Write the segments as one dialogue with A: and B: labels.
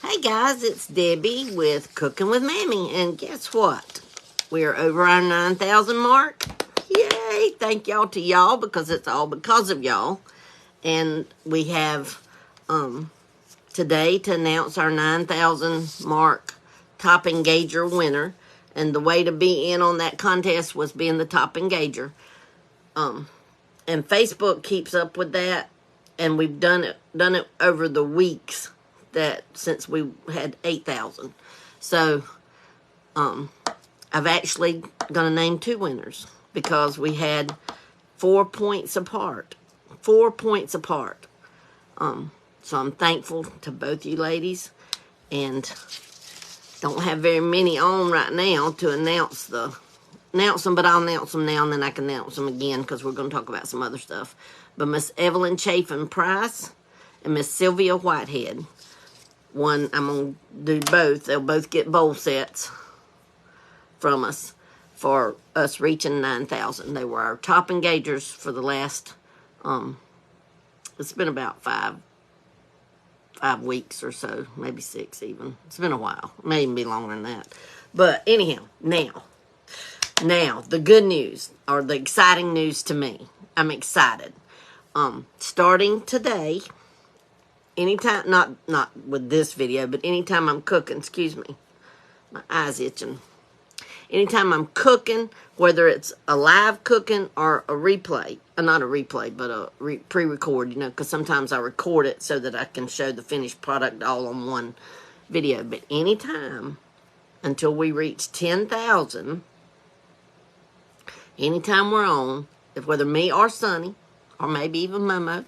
A: Hey guys, it's Debbie with Cooking with Mammy, and guess what? We're over our 9,000 mark. Yay! Thank y'all to y'all because it's all because of y'all. And we have today to announce our 9,000 mark top engager winner. And the way to be in on that contest was being the top engager. And Facebook keeps up with that, and we've done it over the weeks that since we had 8,000. So I've actually gonna name 2 winners because we had 4 points apart. 4 points apart. So I'm thankful to both you ladies, and don't have very many on right now to announce them, but I'll announce them now, and then I can announce them again because we're going to talk about some other stuff. But Miss Evelyn Chafin Price and Miss Sylvia Whitehead. One, I'm going to do both. They'll both get bowl sets from us for us reaching 9,000. They were our top engagers for the last, it's been about 5 weeks or so, maybe 6 even. It's been a while. It may even be longer than that. But anyhow, now, the good news, or the exciting news to me. I'm excited. Starting today, anytime, not with this video, but anytime I'm cooking, excuse me, my eye's itching. Anytime I'm cooking, whether it's a live cooking or a replay, not a replay, but a pre-record, because sometimes I record it so that I can show the finished product all on one video. But anytime until we reach 10,000, anytime we're on, if whether me or Sonny, or maybe even Momo,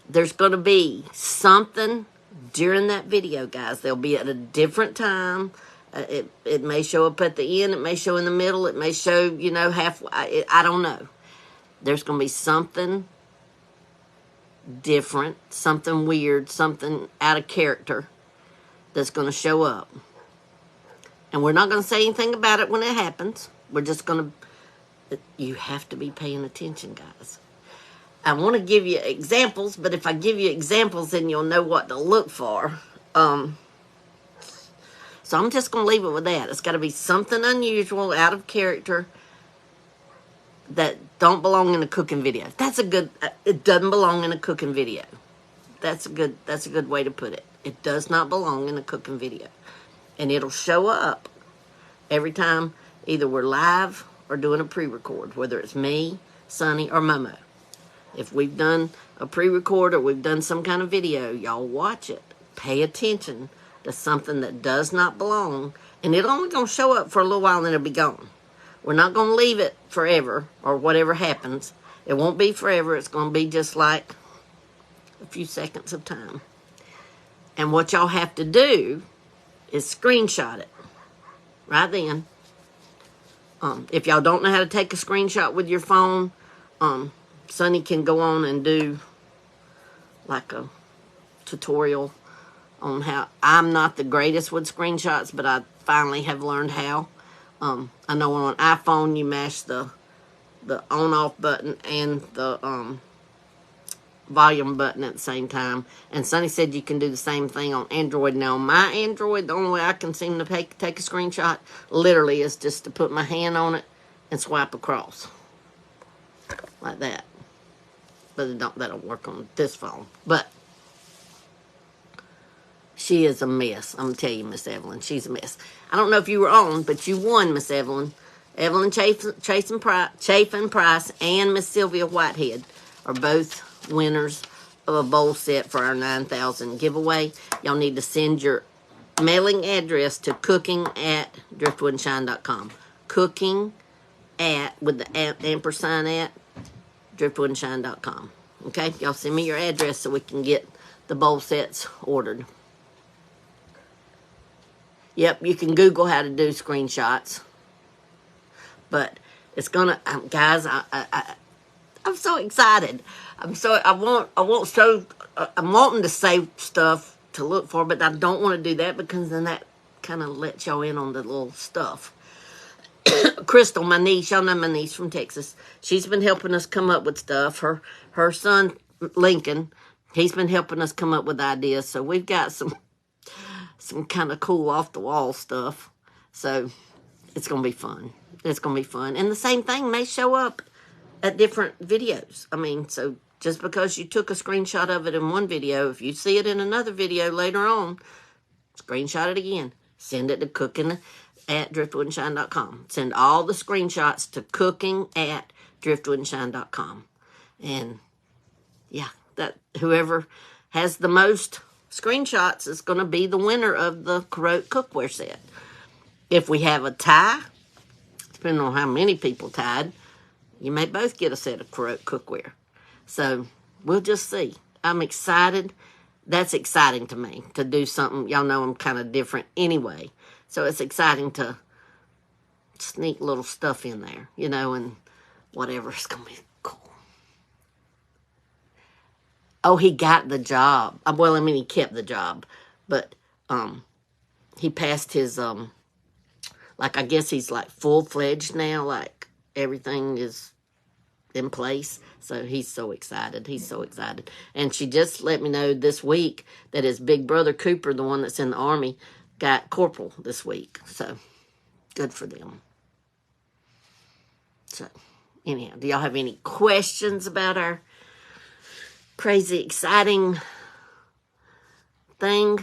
A: there's going to be something during that video, guys. They'll be at a different time. It may show up at the end. It may show in the middle. It may show, halfway. I don't know. There's going to be something different, something weird, something out of character that's going to show up. And we're not going to say anything about it when it happens. We're just going to... You have to be paying attention, guys. I want to give you examples, but if I give you examples, then you'll know what to look for. So I'm just going to leave it with that. It's got to be something unusual, out of character, that don't belong in a cooking video. It doesn't belong in a cooking video. That's a good way to put it. It does not belong in a cooking video. And it'll show up every time either we're live or doing a pre-record, whether it's me, Sonny, or Momo. If we've done a pre-record or we've done some kind of video, y'all watch it. Pay attention to something that does not belong, and it's only going to show up for a little while and then it'll be gone. We're not going to leave it forever or whatever happens. It won't be forever. It's going to be just like a few seconds of time. And what y'all have to do is screenshot it right then. If y'all don't know how to take a screenshot with your phone, Sonny can go on and do like a tutorial on how. I'm not the greatest with screenshots, but I finally have learned how. I know on an iPhone you mash the on-off button and the volume button at the same time. And Sonny said you can do the same thing on Android. Now, on my Android, the only way I can seem to take a screenshot literally is just to put my hand on it and swipe across. Like that. But that'll work on this phone. But she is a mess. I'm going to tell you, Miss Evelyn. She's a mess. I don't know if you were on, but you won, Miss Evelyn. Evelyn Chafin Price and Miss Sylvia Whitehead are both winners of a bowl set for our 9,000 giveaway. Y'all need to send your mailing address to cooking@driftwoodandshine.com. Cooking with the ampersand at driftwoodandshine.com. Okay, y'all send me your address so we can get the bowl sets ordered. Yep, you can Google how to do screenshots. But it's gonna, guys. I'm so excited. I'm wanting to say stuff to look for, but I don't want to do that because then that kind of lets y'all in on the little stuff. Crystal, my niece, y'all know my niece from Texas. She's been helping us come up with stuff. Her son Lincoln He's been helping us come up with ideas, so we've got some kind of cool off-the-wall stuff. So it's going to be fun. It's going to be fun. And the same thing may show up at different videos. I mean, so just because you took a screenshot of it in one video, if you see it in another video later on, screenshot it again. Send it to cooking@driftwoodandshine.com. Send all the screenshots to cooking@driftwoodandshine.com. And yeah, that whoever has the most screenshots is going to be the winner of the Karote cookware set. If we have a tie, depending on how many people tied, you may both get a set of Karote cookware. So we'll just see. I'm excited. That's exciting to me to do something. Y'all know I'm kind of different anyway. So it's exciting to sneak little stuff in there, you know, and whatever. It's going to be cool. Oh, he got the job. Well, I mean, he kept the job. But he passed his, like, I guess he's like full-fledged now. Like, everything is in place. So he's so excited. He's so excited. And she just let me know this week that his big brother Cooper, the one that's in the Army, got corporal this week. So good for them. So anyhow, do y'all have any questions about our crazy exciting thing?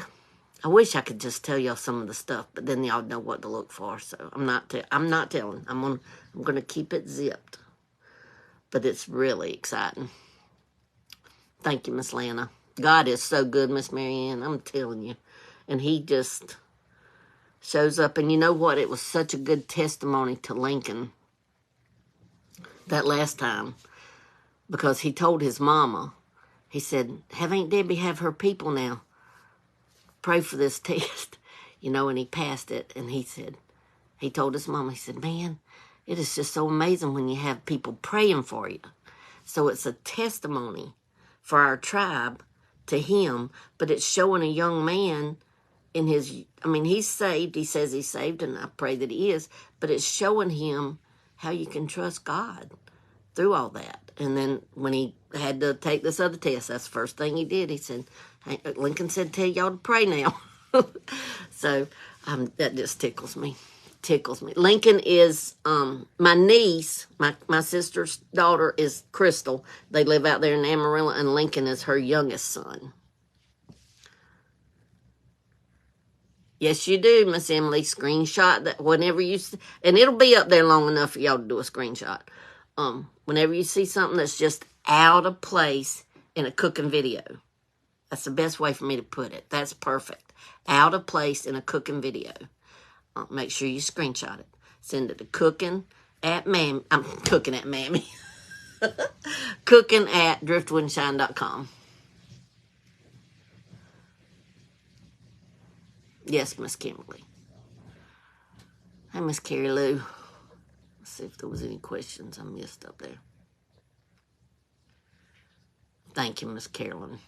A: I wish I could just tell y'all some of the stuff, but then y'all know what to look for. So I'm not telling. I'm gonna keep it zipped. But it's really exciting. Thank you, Miss Lana. God is so good, Miss Marianne. I'm telling you. And he just shows up. And you know what? It was such a good testimony to Lincoln that last time. Because he told his mama, he said, have Aunt Debbie have her people now pray for this test. You know, and he passed it. And he told his mama, he said, man, it is just so amazing when you have people praying for you. So it's a testimony for our tribe to him, but it's showing a young man in his, I mean, he's saved. He says he's saved, and I pray that he is, but it's showing him how you can trust God through all that. And then when he had to take this other test, that's the first thing he did. He said, hey, Lincoln said, tell y'all to pray now. So that just tickles me. Lincoln is my niece, my sister's daughter is Crystal. They live out there in Amarillo, and Lincoln is her youngest son. Yes, you do, Miss Emily. Screenshot that whenever you see, and it'll be up there long enough for y'all to do a screenshot. Whenever you see something that's just out of place in a cooking video, that's the best way for me to put it. That's perfect. Out of place in a cooking video. Make sure you screenshot it. Send it to cooking@Mammy. I'm cooking at Mammy. Cooking@driftwoodandshine.com. Yes, Miss Kimberly. Hey, Miss Carrie Lou. Let's see if there was any questions I missed up there. Thank you, Miss Carolyn.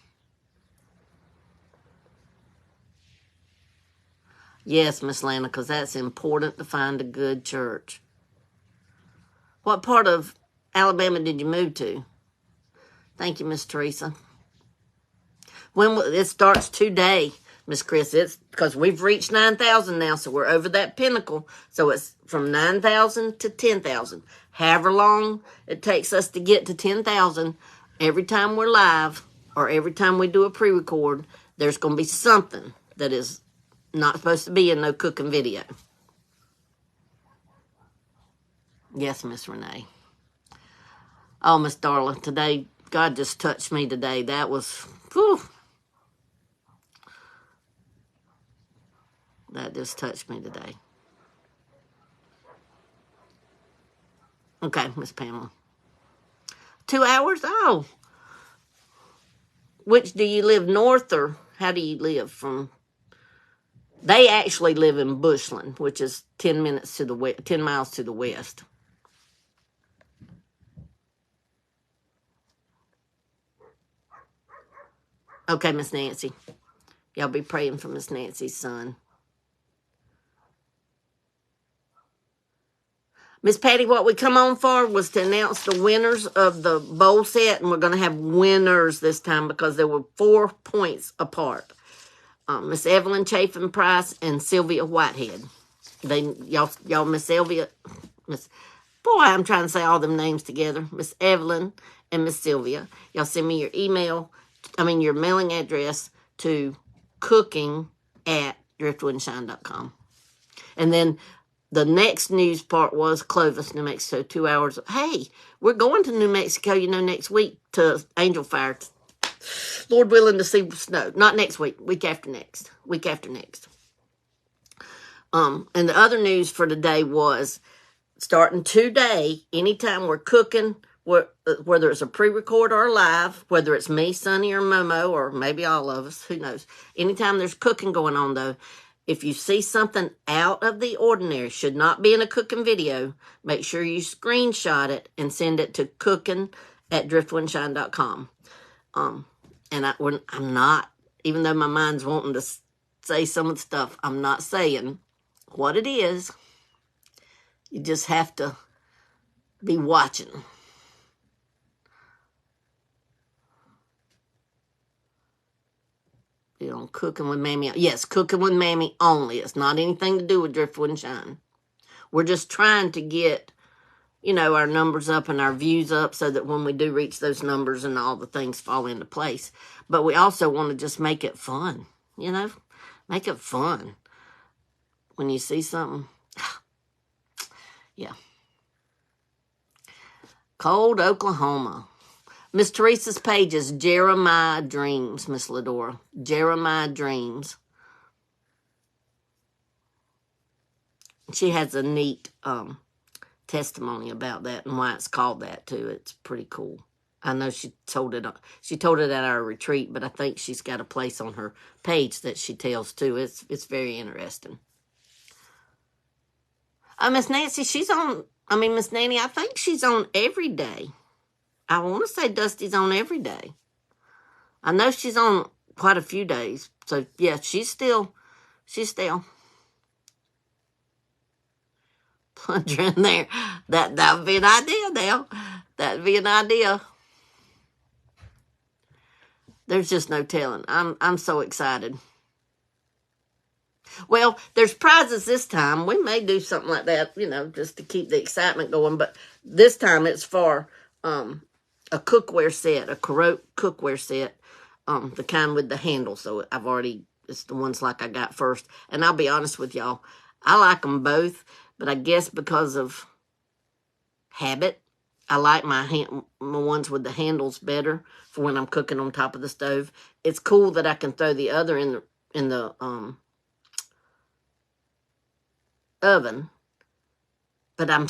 A: Yes, Miss Lana, because that's important to find a good church. What part of Alabama did you move to? Thank you, Miss Teresa. When it starts today, Miss Chris, it's because we've reached 9,000 now, so we're over that pinnacle. So it's from 9,000 to 10,000. However long it takes us to get to 10,000, every time we're live or every time we do a pre-record, there's going to be something that is not supposed to be in no cooking video. Yes, Miss Renee. Oh, Miss Darla, today, God just touched me today. That was, whew. That just touched me today. Okay, Miss Pamela. 2 hours? Oh. Which do you live north or how do you live from? They actually live in Bushland, which is 10 miles to the west. Okay, Miss Nancy. Y'all be praying for Miss Nancy's son. Miss Patty, what we come on for was to announce the winners of the bowl set, and we're going to have winners this time because there were 4 points apart. Miss Evelyn Chafin Price and Sylvia Whitehead. Y'all, Miss Sylvia, boy, I'm trying to say all them names together. Miss Evelyn and Miss Sylvia. Y'all send me your mailing address to cooking@driftwoodandshine.com. And then the next news part was Clovis, New Mexico, 2 hours. Hey, we're going to New Mexico, next week to Angel Fire. Lord willing, to see snow. Not next week, week after next. And the other news for today was, starting today, anytime we're cooking, whether it's a pre-record or a live, whether it's me, Sonny, or Momo, or maybe all of us, who knows. Anytime there's cooking going on, though, if you see something out of the ordinary, should not be in a cooking video, make sure you screenshot it and send it to cooking@driftwoodandshine.com. And I'm not, even though my mind's wanting to say some of the stuff, I'm not saying what it is. You just have to be watching. Cooking with Mammy. Yes, Cooking with Mammy only. It's not anything to do with Driftwood and Shine. We're just trying to get, our numbers up and our views up so that when we do reach those numbers and all the things fall into place. But we also want to just make it fun, Make it fun. When you see something. Yeah. Cold, Oklahoma. Miss Teresa's page is Jeremiah Dreams, Miss Ladora. Jeremiah Dreams. She has a neat testimony about that and why it's called that too. It's pretty cool. I know she told it at our retreat, but I think she's got a place on her page that she tells too. It's very interesting. Miss Nancy, Miss Nanny, I think she's on every day. I want to say Dusty's on every day. I know she's on quite a few days. So, yeah, she's still plunger in there. That would be an idea now. That would be an idea. There's just no telling. I'm so excited. Well, there's prizes this time. We may do something like that, just to keep the excitement going. But this time it's for a cookware set, a Carote cookware set, the kind with the handle. So it's the ones like I got first. And I'll be honest with y'all, I like them both, but I guess because of habit, I like my ones with the handles better for when I'm cooking on top of the stove. It's cool that I can throw the other in the oven, but I'm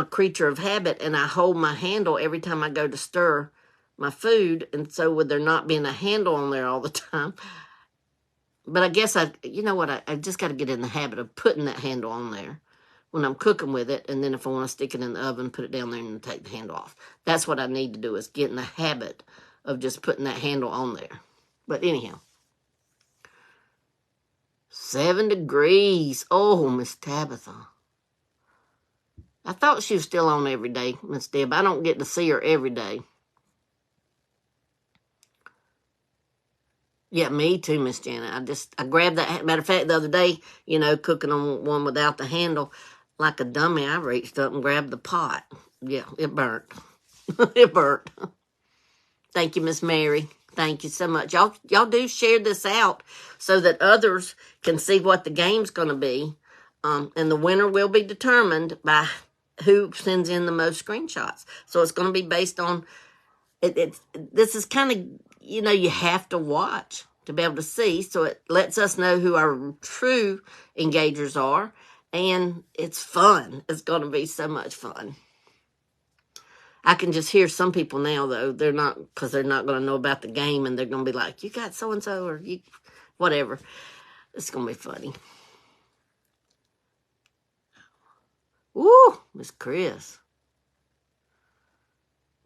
A: a creature of habit, and I hold my handle every time I go to stir my food, and so with there not being a handle on there all the time, but I guess I just got to get in the habit of putting that handle on there when I'm cooking with it, and then if I want to stick it in the oven, put it down there and take the handle off. That's what I need to do, is get in the habit of just putting that handle on there. But anyhow, 7 degrees. Oh, Miss Tabitha. I thought she was still on every day, Miss Deb. I don't get to see her every day. Yeah, me too, Miss Janet. I grabbed that. Matter of fact, the other day, cooking on one without the handle, like a dummy, I reached up and grabbed the pot. Yeah, it burnt. It burnt. Thank you, Miss Mary. Thank you so much. Y'all do share this out so that others can see what the game's going to be. And the winner will be determined by who sends in the most screenshots. So it's going to be based on it. This is kind of, you have to watch to be able to see. So it lets us know who our true engagers are. And it's fun. It's going to be so much fun. I can just hear some people now, though. They're not going to know about the game, and they're going to be like, you got so-and-so, or you, whatever. It's going to be funny. Woo, Miss Chris.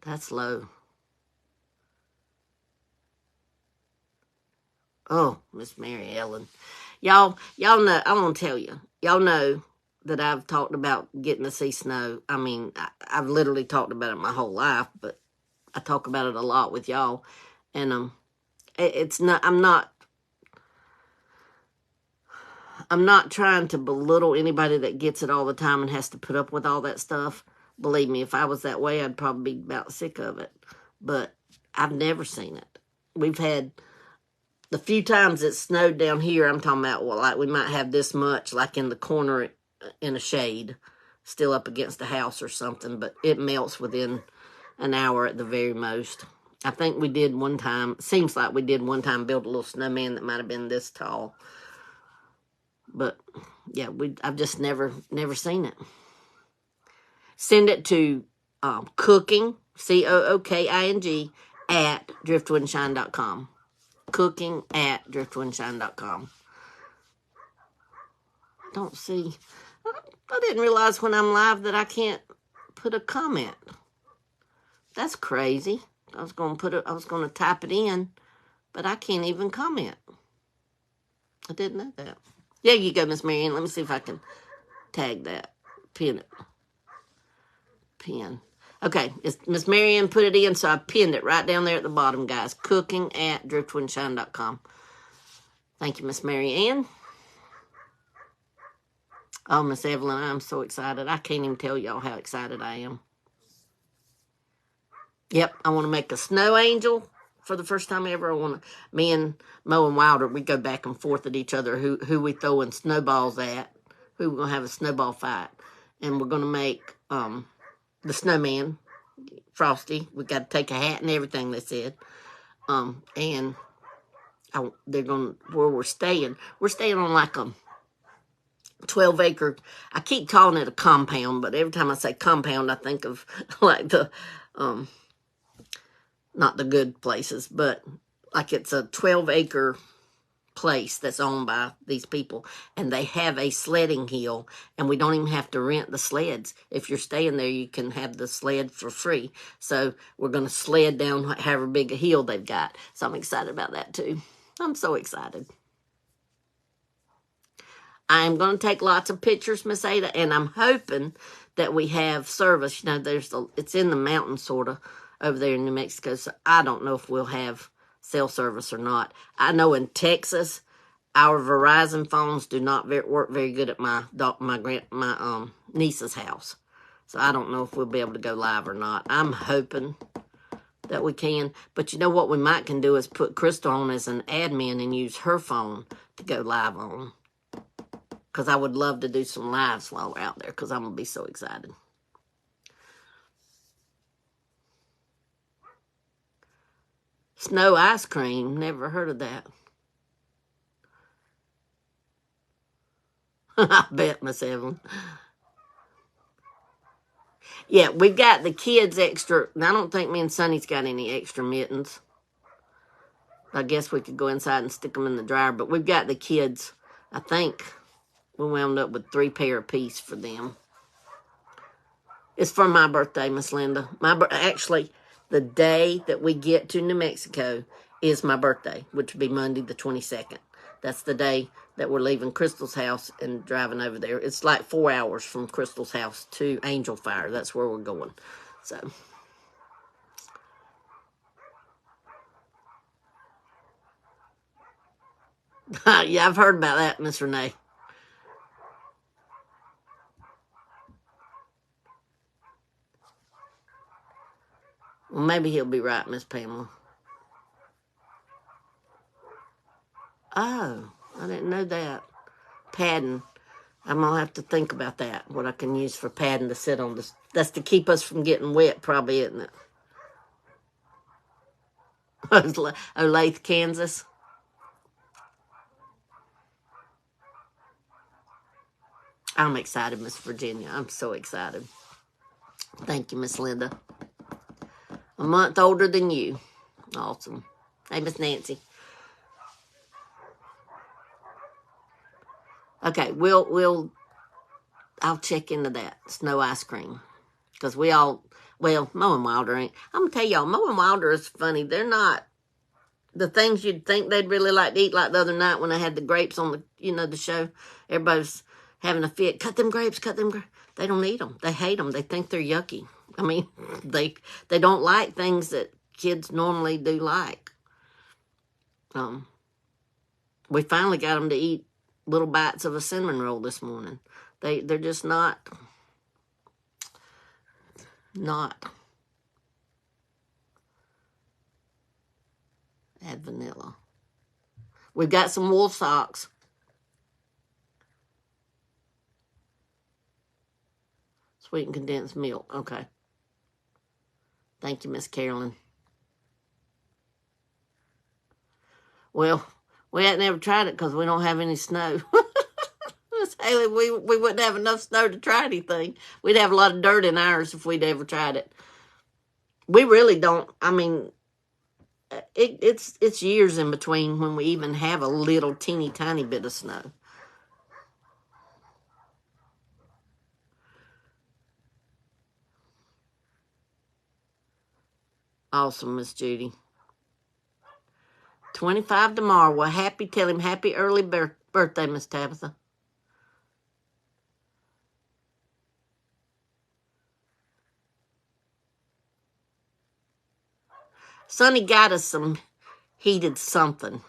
A: That's low. Oh, Miss Mary Ellen. Y'all know, I want to tell you, y'all know that I've talked about getting to see snow. I mean, I've literally talked about it my whole life, but I talk about it a lot with y'all. And it's not, I'm not trying to belittle anybody that gets it all the time and has to put up with all that stuff. Believe me, if I was that way, I'd probably be about sick of it. But I've never seen it. We've had the few times it snowed down here, I'm talking about, well, like we might have this much, like in the corner in a shade, still up against the house or something, but it melts within an hour at the very most. I think we did one time, seems like we did one time build a little snowman that might have been this tall. But yeah, I've just never seen it. Send it to cooking, COOKING, at driftwoodandshine.com. Cooking at driftwoodandshine.com. Don't see. I didn't realize when I'm live that I can't put a comment. That's crazy. I was going to type it in, but I can't even comment. I didn't know that. There you go, Miss Marianne. Let me see if I can tag that. Pin it. Pin. Okay, Miss Marianne put it in, so I pinned it right down there at the bottom, guys. Cooking at driftwoodandshine.com. Thank you, Miss Marianne. Oh, Miss Evelyn, I'm so excited. I can't even tell y'all how excited I am. Yep, I want to make a snow angel for the first time ever. Me and Mo and Wilder, we go back and forth at each other who we throwing snowballs at, who we're going to have a snowball fight. And we're going to make the snowman, Frosty. We got to take a hat and everything, they said. And they're going to, where we're staying on like a 12-acre, I keep calling it a compound, but every time I say compound, I think of like the, not the good places, but like it's a 12-acre place that's owned by these people, and they have a sledding hill, and we don't even have to rent the sleds. If you're staying there, you can have the sled for free. So we're going to sled down however big a hill they've got. So I'm excited about that too. I'm so excited. I'm going to take lots of pictures, Miss Ada, and I'm hoping that we have service. You know, it's in the mountains sort of over there in New Mexico, so I don't know if we'll have cell service or not. I know in Texas, our Verizon phones do not work very good at my niece's house. So I don't know if we'll be able to go live or not. I'm hoping that we can. But you know what we might can do is put Crystal on as an admin and use her phone to go live on. Because I would love to do some lives while we're out there, because I'm going to be so excited. Snow ice cream. Never heard of that. I bet, Miss Evelyn. Yeah, we've got the kids extra. I don't think me and Sonny's got any extra mittens. I guess we could go inside and stick them in the dryer. But we've got the kids, I think we wound up with 3 pair apiece for them. It's for my birthday, Miss Linda. Actually, the day that we get to New Mexico is my birthday, which would be Monday the 22nd. That's the day that we're leaving Crystal's house and driving over there. It's like 4 hours from Crystal's house to Angel Fire. That's where we're going. So, yeah, I've heard about that, Miss Renee. Well, maybe he'll be right, Miss Pamela. Oh, I didn't know that. Padding. I'm going to have to think about that, what I can use for padding to sit on. That's to keep us from getting wet, probably, isn't it? Olathe, Kansas. I'm excited, Miss Virginia. I'm so excited. Thank you, Miss Linda. A month older than you. Awesome. Hey, Miss Nancy. Okay, I'll check into that snow ice cream, because Mo and Wilder ain't. I'm gonna tell y'all, Mo and Wilder is funny. They're not the things you'd think they'd really like to eat. Like the other night when I had the grapes on the show, everybody's having a fit. Cut them grapes, cut them grapes. They don't eat them. They hate them. They think they're yucky. I mean, they don't like things that kids normally do like. We finally got them to eat little bites of a cinnamon roll this morning. They're just not. Add vanilla. We've got some wool socks. Sweetened condensed milk. Okay. Thank you, Miss Carolyn. Well, we hadn't ever tried it because we don't have any snow. Miss Haley, we wouldn't have enough snow to try anything. We'd have a lot of dirt in ours if we'd ever tried it. We really don't. I mean, it's years in between when we even have a little teeny tiny bit of snow. Awesome, Miss Judy. 25 tomorrow. Well, tell him happy early birthday, Miss Tabitha. Sonny got us some heated something.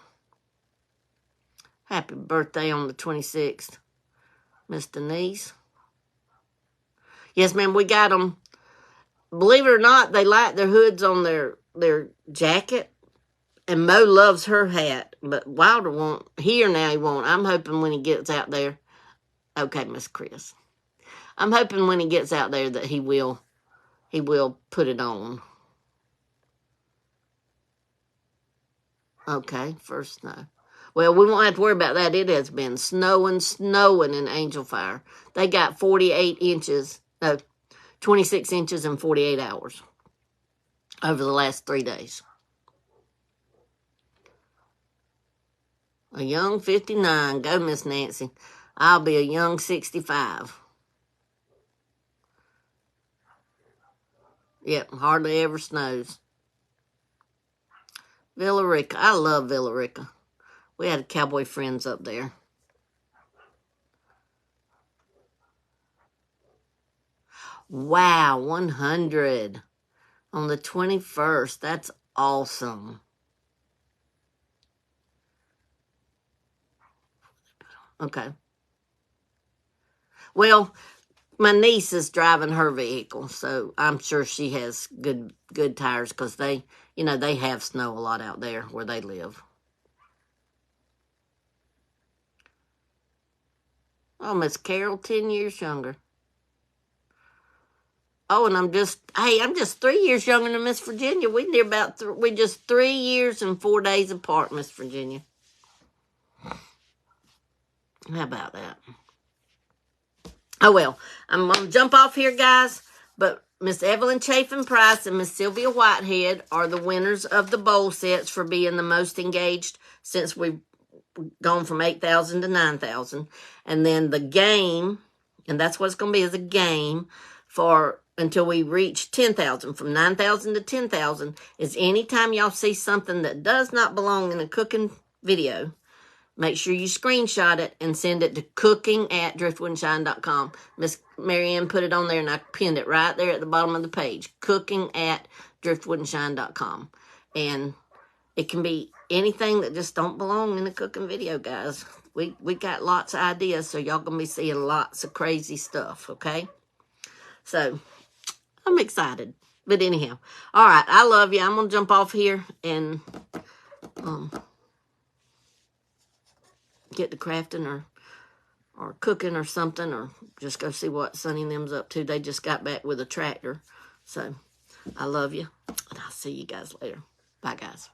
A: Happy birthday on the 26th, Miss Denise. Yes, ma'am, we got them. Believe it or not, they light their hoods on their jacket. And Mo loves her hat, but Wilder won't. Here now he won't. I'm hoping when he gets out there. Okay, Miss Chris. I'm hoping when he gets out there that he will put it on. Okay, first snow. Well, we won't have to worry about that. It has been snowing in Angel Fire. They got 26 inches in 48 hours over the last 3 days. A young 59. Go, Miss Nancy. I'll be a young 65. Yep, hardly ever snows. Villa Rica. I love Villa Rica. We had cowboy friends up there. Wow, 100 on the 21st. That's awesome. Okay. Well, my niece is driving her vehicle, so I'm sure she has good tires because they have snow a lot out there where they live. Oh, Miss Carol, 10 years younger. Oh, and I'm just 3 years younger than Miss Virginia. We're just 3 years and 4 days apart, Miss Virginia. How about that? Oh, well, I'm going to jump off here, guys. But Miss Evelyn Chafin Price and Miss Sylvia Whitehead are the winners of the bowl sets for being the most engaged since we've gone from 8,000 to 9,000. And then the game, and that's what it's going to be, is a game for until we reach 10,000. From 9,000 to 10,000 is anytime y'all see something that does not belong in a cooking video, make sure you screenshot it and send it to cooking@driftwoodandshine.com. Miss Marianne put it on there, and I pinned it right there at the bottom of the page, cooking@driftwoodandshine.com. And it can be anything that just don't belong in a cooking video, guys. We got lots of ideas, so y'all going to be seeing lots of crazy stuff, okay? So, I'm excited. But anyhow, all right, I love you. I'm going to jump off here and get to crafting or cooking or something, or just go see what Sonny and them's up to. They just got back with a tractor. So, I love you, and I'll see you guys later. Bye, guys.